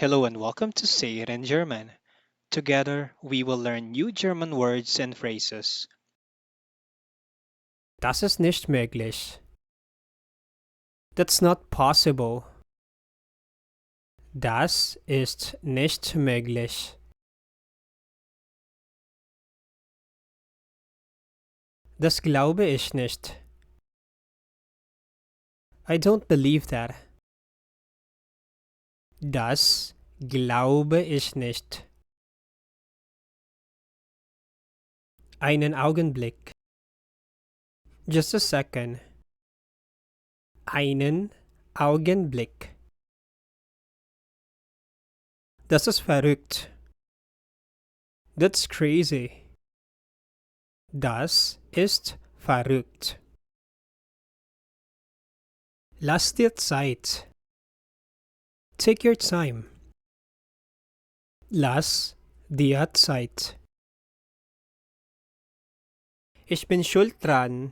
Hello and welcome to Say It in German. Together, we will learn new German words and phrases. Das ist nicht möglich. That's not possible. Das ist nicht möglich. Das glaube ich nicht. I don't believe that. Das glaube ich nicht. Einen Augenblick. Just a second. Einen Augenblick. Das ist verrückt. That's crazy. Das ist verrückt. Lass dir Zeit. Take your time. Lass dir Zeit. Ich bin schuld dran.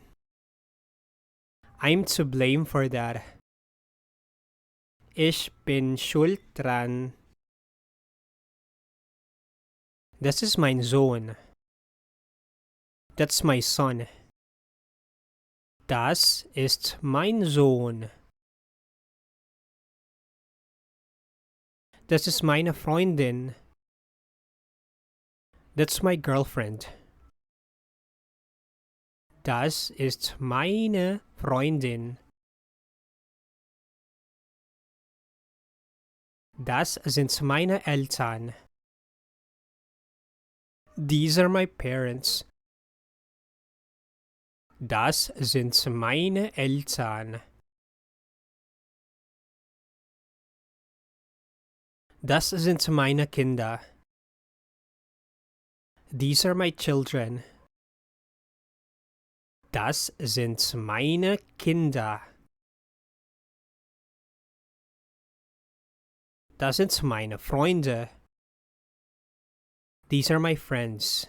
I'm to blame for that. Ich bin schuld dran. Das ist mein Sohn. That's my son. Das ist mein Sohn. Das ist meine Freundin. That's my girlfriend. Das ist meine Freundin. Das sind meine Eltern. These are my parents. Das sind meine Eltern. Das sind meine Kinder. These are my children. Das sind meine Kinder. Das sind meine Freunde. These are my friends.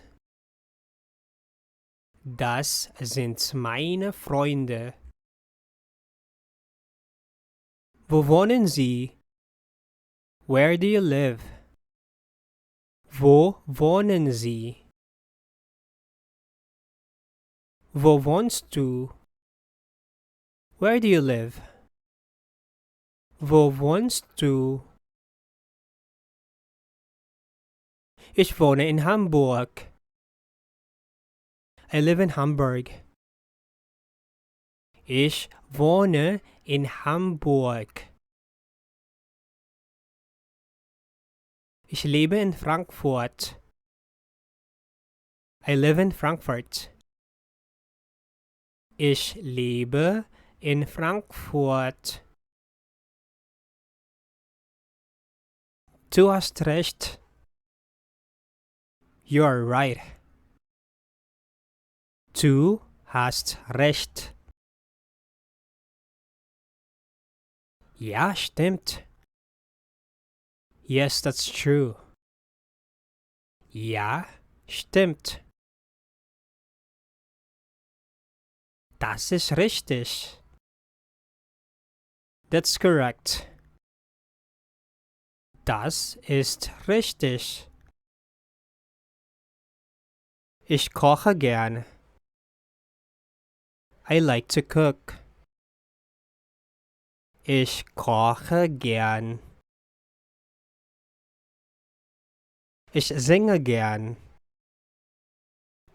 Das sind meine Freunde. Wo wohnen Sie? Where do you live? Wo wohnen Sie? Wo wohnst du? Where do you live? Wo wohnst du? Ich wohne in Hamburg. I live in Hamburg. Ich wohne in Hamburg. Ich lebe in Frankfurt. I live in Frankfurt. Ich lebe in Frankfurt. Du hast recht. You are right. Du hast recht. Ja, stimmt. Yes, that's true. Ja, stimmt. Das ist richtig. That's correct. Das ist richtig. Ich koche gern. I like to cook. Ich koche gern. Ich singe gern.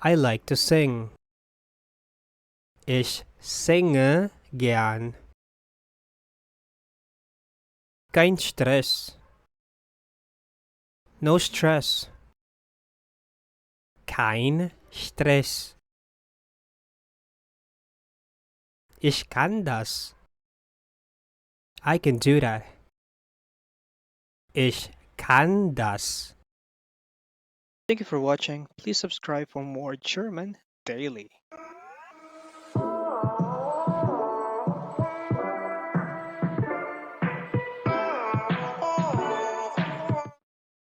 I like to sing. Ich singe gern. Kein Stress. No stress. Kein Stress. Ich kann das. I can do that. Ich kann das. Thank you for watching. Please subscribe for more German daily.